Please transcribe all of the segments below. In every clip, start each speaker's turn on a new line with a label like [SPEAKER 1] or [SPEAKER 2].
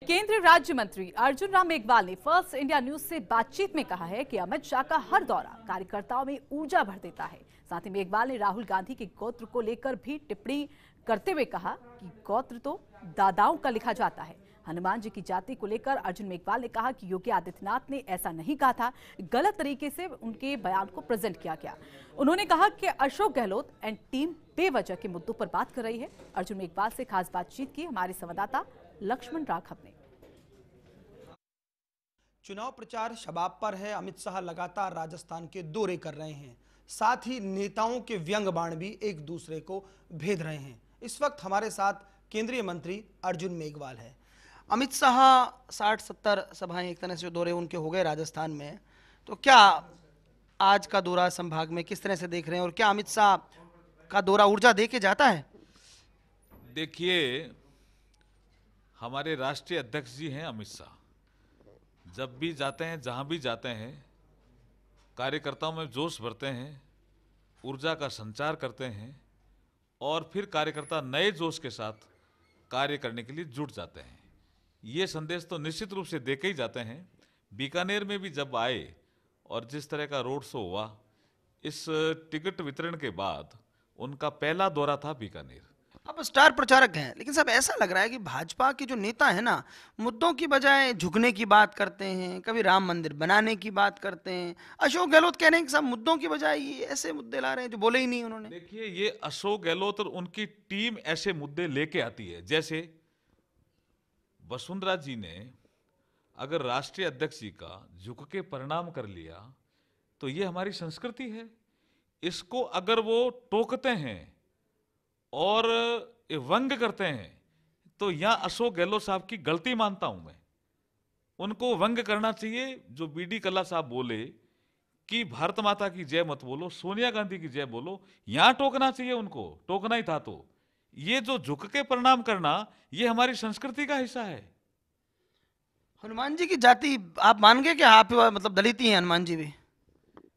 [SPEAKER 1] केंद्रीय राज्य मंत्री अर्जुन राम मेघवाल ने फर्स्ट इंडिया न्यूज से बातचीत में कहा है कि अमित शाह का हर दौरा कार्यकर्ताओं में ऊर्जा भर देता है। साथ ही मेघवाल ने राहुल गांधी के गोत्र को लेकर भी टिप्पणी करते हुए कहा कि गोत्र तो दादाओं का लिखा जाता है। हनुमान जी की जाति को लेकर अर्जुन मेघवाल ने कहा कि योगी आदित्यनाथ ने ऐसा नहीं कहा था, गलत तरीके से उनके बयान को प्रेजेंट किया गया। उन्होंने कहा कि अशोक गहलोत एंड टीम बेवजह के मुद्दों पर बात कर रही है। अर्जुन मेघवाल से खास बातचीत की हमारे संवाददाता लक्ष्मण राघव ने।
[SPEAKER 2] चुनाव प्रचार शबाब पर है। अमित शाह लगातार राजस्थान के दौरे कर रहे हैं, साथ ही नेताओं के व्यंग बाण भी एक दूसरे को भेद रहे हैं। इस वक्त हमारे साथ केंद्रीय मंत्री अर्जुन मेघवाल है। अमित शाह 60-70 सभाएं एक तरह से दौरे उनके हो गए राजस्थान में, तो क्या आज का दौरा संभाग में किस तरह से देख रहे हैं और क्या अमित शाह का दौरा ऊर्जा दे के जाता है?
[SPEAKER 3] देखिए, हमारे राष्ट्रीय अध्यक्ष जी हैं अमित शाह। जब भी जाते हैं, जहां भी जाते हैं, कार्यकर्ताओं में जोश भरते हैं, ऊर्जा का संचार करते हैं और फिर कार्यकर्ता नए जोश के साथ कार्य करने के लिए जुट जाते हैं। ये संदेश तो निश्चित रूप से देके ही जाते हैं। बीकानेर में भी जब आए और जिस तरह का रोड शो हुआ, इस टिकट वितरण के बाद उनका पहला दौरा था बीकानेर।
[SPEAKER 2] अब स्टार प्रचारक हैं, लेकिन सब ऐसा लग रहा है कि भाजपा के जो नेता है ना, मुद्दों की बजाय झुकने की बात करते हैं, कभी राम मंदिर बनाने की बात करते हैं। अशोक गहलोत कह रहे हैं कि सब मुद्दों की बजाय ये ऐसे मुद्दे ला रहे हैं जो बोले ही नहीं उन्होंने।
[SPEAKER 3] देखिए, ये अशोक गहलोत और उनकी टीम ऐसे मुद्दे लेके आती है। जैसे वसुंधरा जी ने अगर राष्ट्रीय अध्यक्ष जी का झुक के प्रणाम कर लिया तो ये हमारी संस्कृति है। इसको अगर वो टोकते हैं और व्यंग करते हैं तो यहां अशोक गहलोत साहब की गलती मानता हूं मैं। उनको व्यंग करना चाहिए। जो बीडी कल्ला साहब बोले कि भारत माता की जय मत बोलो, सोनिया गांधी की जय बोलो, यहां टोकना चाहिए उनको, टोकना ही था। तो ये जो झुक के प्रणाम करना, ये हमारी संस्कृति का हिस्सा है।
[SPEAKER 2] हनुमान जी की जाति आप मान गए कि आप मतलब दलित ही हैं हनुमान जी भी?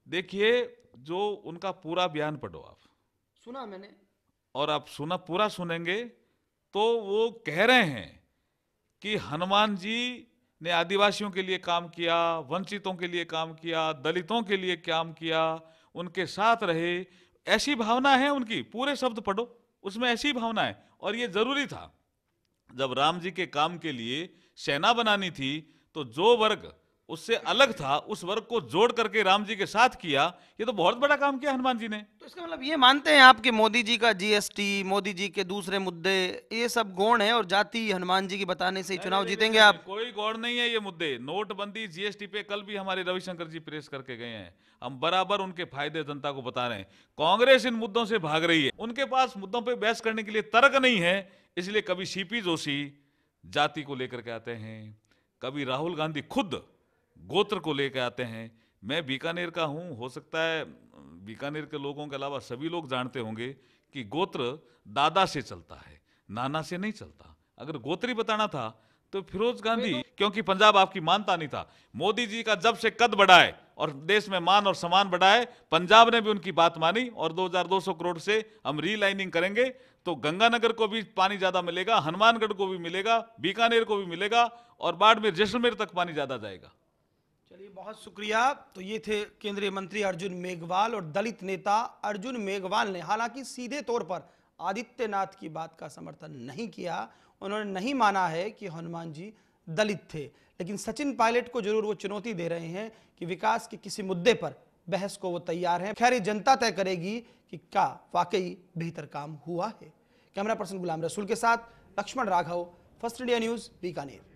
[SPEAKER 3] देखिए, जो उनका पूरा बयान पढ़ो आप।
[SPEAKER 2] सुना मैंने।
[SPEAKER 3] और आप पूरा सुनेंगे तो वो कह रहे हैं कि हनुमान जी ने आदिवासियों के लिए काम किया, वंचितों के लिए काम किया, दलितों के लिए काम किया, उनके साथ रहे। ऐसी भावना है उनकी, पूरे शब्द पढ़ो, उसमें ऐसी भावना है। और ये जरूरी था। जब राम जी के काम के लिए सेना बनानी थी तो जो वर्ग उससे अलग था, उस वर्ग को जोड़ करके राम जी के साथ किया। ये तो बहुत बड़ा काम किया हनुमान जी ने।
[SPEAKER 2] तो इसका मतलब ये मानते हैं आप कि मोदी जी का जीएसटी, मोदी जी के दूसरे मुद्दे, ये सब गौण है और जाति हनुमान जी की बताने से ही चुनाव जीतेंगे आप?
[SPEAKER 3] कोई गौड़ नहीं है ये मुद्दे। नोटबंदी, जीएसटी पे कल भी हमारे रविशंकर जी प्रेस करके गए हैं। हम बराबर उनके फायदे जनता को बता रहे हैं। कांग्रेस इन मुद्दों से भाग रही है। उनके पास मुद्दों पे बहस करने के लिए तर्क नहीं है। इसलिए कभी सीपी जोशी जाति को लेकर के आते हैं, कभी राहुल गांधी खुद गोत्र को लेकर आते हैं। मैं बीकानेर का हूं, हो सकता है बीकानेर के लोगों के अलावा सभी लोग जानते होंगे कि गोत्र दादा से चलता है, नाना से नहीं चलता। अगर गोत्री बताना था तो फिरोज गांधी, क्योंकि पंजाब आपकी मानता नहीं था। मोदी जी का जब से कद बढ़ा है और देश में मान और सम्मान बढ़ा है, पंजाब ने भी उनकी बात मानी और 2200 करोड़ से हम रीलाइनिंग करेंगे तो गंगानगर को भी पानी ज्यादा मिलेगा, हनुमानगढ़ को भी मिलेगा, बीकानेर को भी मिलेगा और बाड़मेर, जैसलमेर तक पानी ज्यादा जाएगा।
[SPEAKER 2] चलिए, बहुत शुक्रिया। तो ये थे केंद्रीय मंत्री अर्जुन मेघवाल। और दलित नेता अर्जुन मेघवाल ने हालांकि सीधे तौर पर आदित्यनाथ की बात का समर्थन नहीं किया। उन्होंने नहीं माना है कि हनुमान जी दलित थे, लेकिन सचिन पायलट को जरूर वो चुनौती दे रहे हैं कि विकास के किसी मुद्दे पर बहस को वो तैयार हैं। खैर, जनता तय करेगी कि क्या वाकई बेहतर काम हुआ है। कैमरा पर्सन गुलाम रसूल के साथ Lakshman Raghav, first India news, Bikaner.